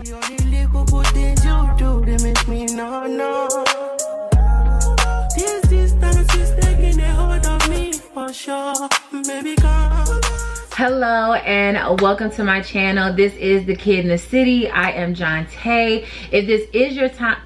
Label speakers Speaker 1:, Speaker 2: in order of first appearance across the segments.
Speaker 1: The only little good things you do, they make me no. This distance is taking a hold of me for sure. Baby, come.
Speaker 2: Hello and welcome to my channel. This is The Kid in the City. I am Jonte. If this is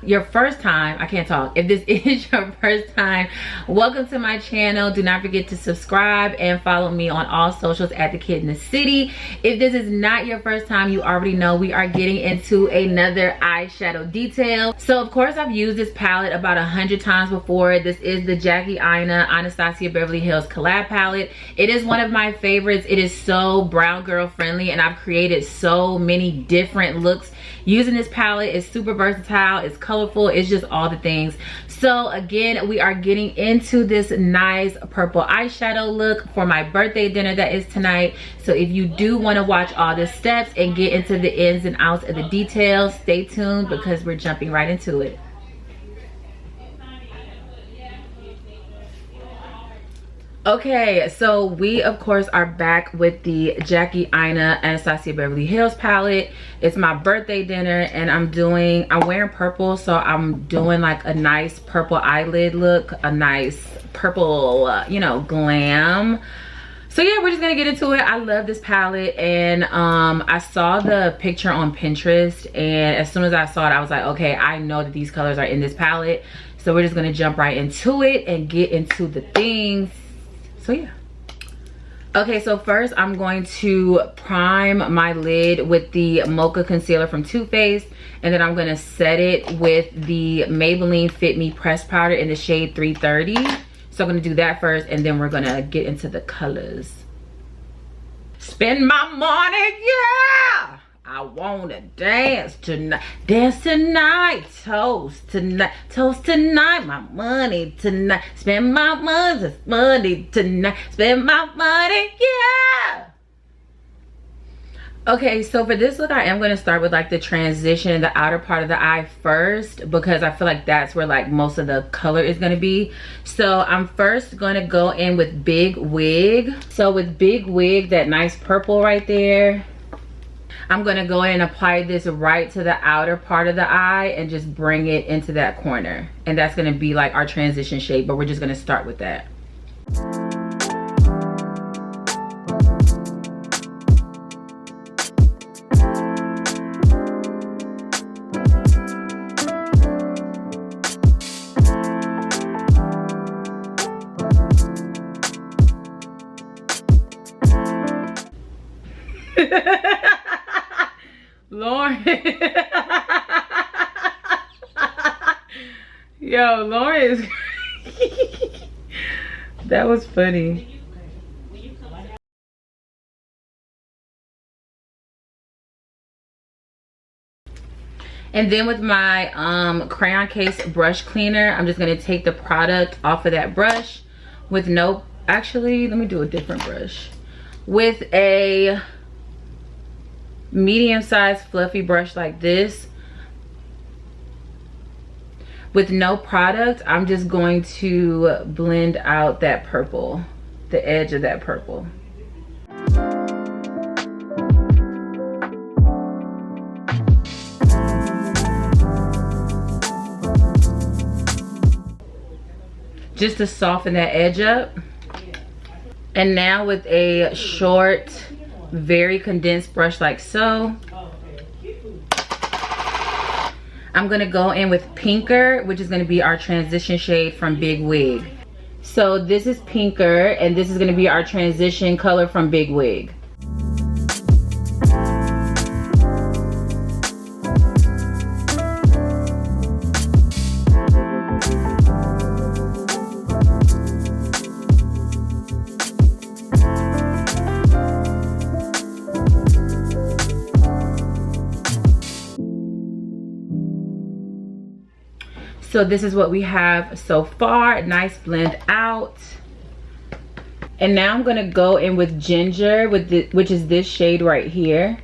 Speaker 2: your first time, I can't talk. If this is your first time, welcome to my channel. Do not forget to subscribe and follow me on all socials at The Kid in the City. If this is not your first time, you already know we are getting into another eyeshadow detail. So of course I've used this palette about 100 times before. This is the Jackie Aina Anastasia Beverly Hills collab palette. It is one of my favorites. It is so brown girl friendly and I've created so many different looks using this palette. It's super versatile, it's colorful, it's just all the things. So again, we are getting into this nice purple eyeshadow look for my birthday dinner that is tonight. So if you do want to watch all the steps and get into the ins and outs of the details, stay tuned because we're jumping right into it. Okay, so we of course are back with the Jackie Aina Anastasia Beverly Hills palette. It's my birthday dinner and I'm wearing purple, so I'm doing like a nice purple eyelid look, a nice purple, you know, glam. So yeah, we're just gonna get into it. I love this palette and I saw the picture on Pinterest and as soon as I saw it, I was like, okay, I know that these colors are in this palette. So we're just gonna jump right into it and get into the things. So yeah. Okay, so first I'm going to prime my lid with the Mocha Concealer from Too Faced, and then I'm gonna set it with the Maybelline Fit Me Pressed Powder in the shade 330. So I'm gonna do that first, and then we're gonna get into the colors. Spend my money, yeah! I wanna dance tonight, toast tonight, my money tonight, spend my money tonight, spend my money, yeah! Okay, so for this look, I am gonna start with like the transition, the outer part of the eye first, because I feel like that's where like most of the color is gonna be. So I'm first gonna go in with Big Wig. So with Big Wig, that nice purple right there, I'm gonna go in and apply this right to the outer part of the eye and just bring it into that corner. And that's gonna be like our transition shade, but we're just gonna start with that. Lauren. Yo, Lauren is that was funny. And then with my crayon case brush cleaner, I'm just gonna take the product off of that brush with no, actually, let me do a different brush. With a medium-sized fluffy brush like this, with no product, I'm just going to blend out that purple, the edge of that purple. Just to soften that edge up. And now with a short, very condensed brush like so, I'm gonna go in with Pinker, which is gonna be our transition shade from Big Wig. So this is Pinker and this is gonna be our transition color from Big Wig. So this is what we have so far, nice blend out. And now I'm gonna go in with Ginger, which is this shade right here.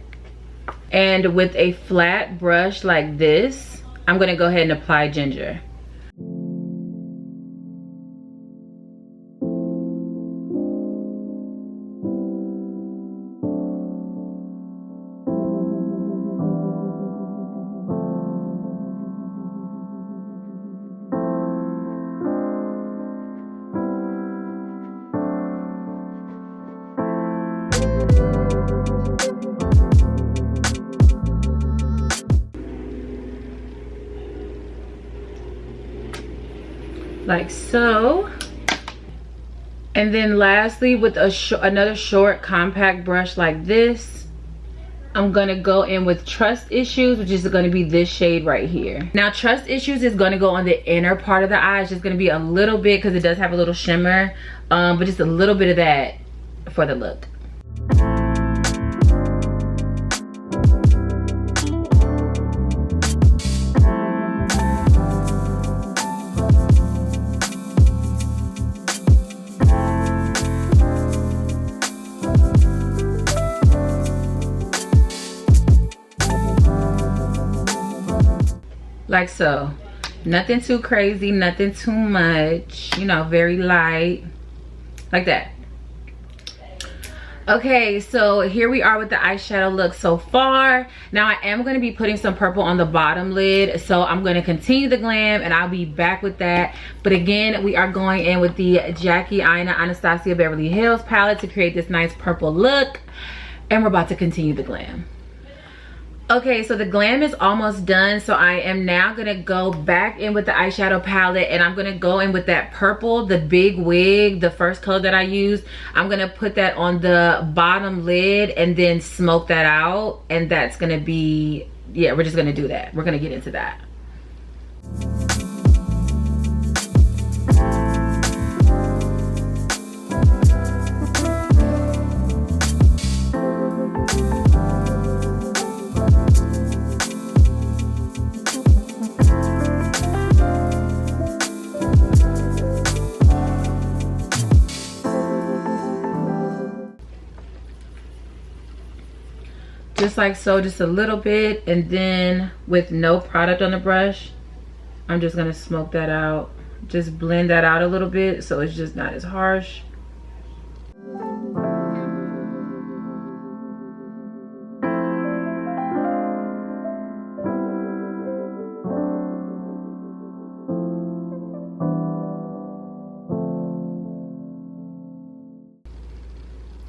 Speaker 2: And with a flat brush like this, I'm gonna go ahead and apply Ginger. like so. And then lastly, with another short compact brush like this, I'm gonna go in with Trust Issues, which is gonna be this shade right here. Now Trust Issues is gonna go on the inner part of the eye. It's just gonna be a little bit, because it does have a little shimmer, but just a little bit of that for the look. Like so. Nothing too crazy, nothing too much, you know, very light, like that. Okay, so here we are with the eyeshadow look so far. Now I am going to be putting some purple on the bottom lid, so I'm going to continue the glam and I'll be back with that. But again, we are going in with the Jackie Aina Anastasia Beverly Hills palette to create this nice purple look, and we're about to continue the glam. Okay, so the glam is almost done, so I am now gonna go back in with the eyeshadow palette, and I'm gonna go in with that purple, the big wig, the first color that I used. I'm gonna put that on the bottom lid and then smoke that out, and that's gonna be, yeah, we're just gonna do that. We're gonna get into that. Just like so, just a little bit, and then with no product on the brush, I'm just gonna smoke that out. Just blend that out a little bit so it's just not as harsh.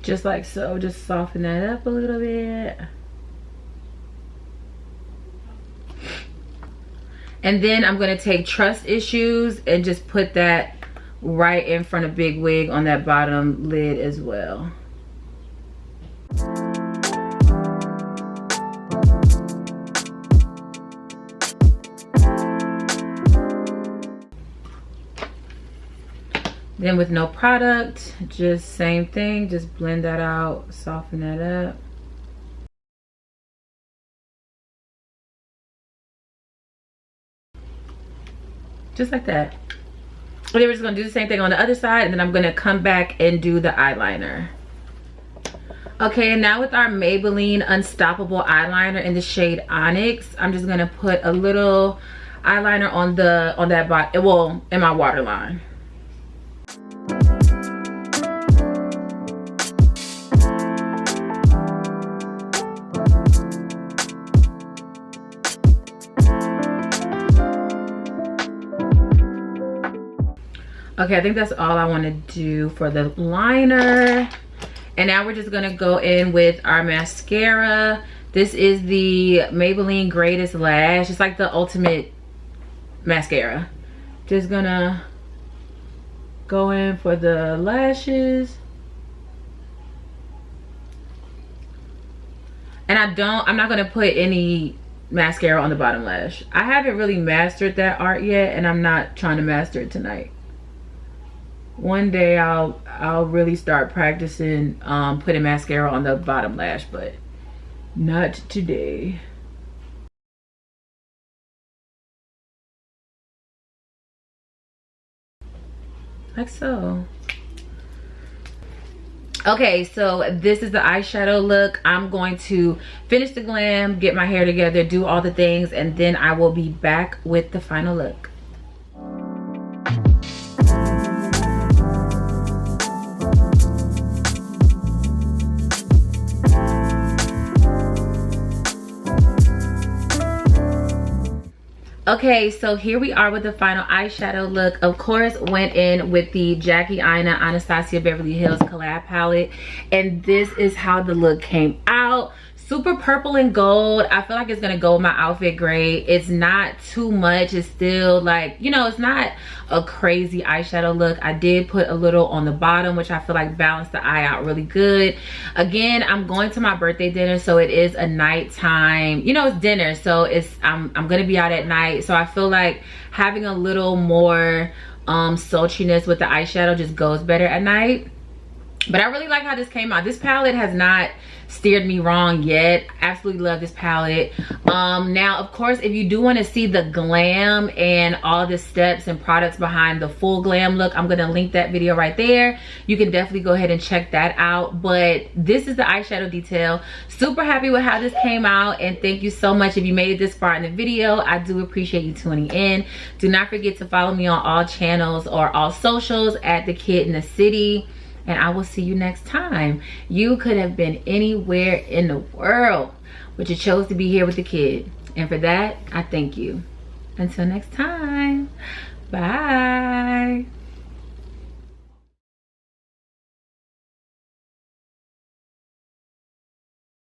Speaker 2: Just like so, just soften that up a little bit. And then I'm gonna take Trust Issues and just put that right in front of Big Wig on that bottom lid as well. Then with no product, just same thing, just blend that out, soften that up. Just like that. And then we're just gonna do the same thing on the other side, and then I'm gonna come back and do the eyeliner. Okay, and now with our Maybelline Unstoppable eyeliner in the shade Onyx, I'm just gonna put a little eyeliner on that bottom, well, in my waterline. Okay, I think that's all I want to do for the liner. And now we're just gonna go in with our mascara. This is the Maybelline Greatest Lash. It's like the ultimate mascara. Just gonna go in for the lashes. And I'm not gonna put any mascara on the bottom lash. I haven't really mastered that art yet, and I'm not trying to master it tonight. One day I'll really start practicing putting mascara on the bottom lash, but not today. Like so. Okay, so this is the eyeshadow look. I'm going to finish the glam, get my hair together, do all the things, and then I will be back with the final look. Okay, so here we are with the final eyeshadow look. Of course, went in with the Jackie Aina Anastasia Beverly Hills collab palette, and this is how the look came out. super purple and gold. I feel like it's gonna go with my outfit great. It's not too much. It's still like, you know, it's not a crazy eyeshadow look. I did put a little on the bottom, which I feel like balanced the eye out really good. Again, I'm going to my birthday dinner, so it is a nighttime, you know, it's dinner, so it's I'm gonna be out at night, so I feel like having a little more sultriness with the eyeshadow just goes better at night. But I really like how this came out. This palette has not steered me wrong yet. Absolutely love this palette. Now, of course, if you do want to see the glam and all the steps and products behind the full glam look, I'm going to link that video right there. You can definitely go ahead and check that out. But this is the eyeshadow detail. Super happy with how this came out. And thank you so much if you made it this far in the video. I do appreciate you tuning in. Do not forget to follow me on all channels or all socials at The Kid in the City. And I will see you next time. You could have been anywhere in the world, but you chose to be here with the kid. And for that, I thank you. Until next time, bye.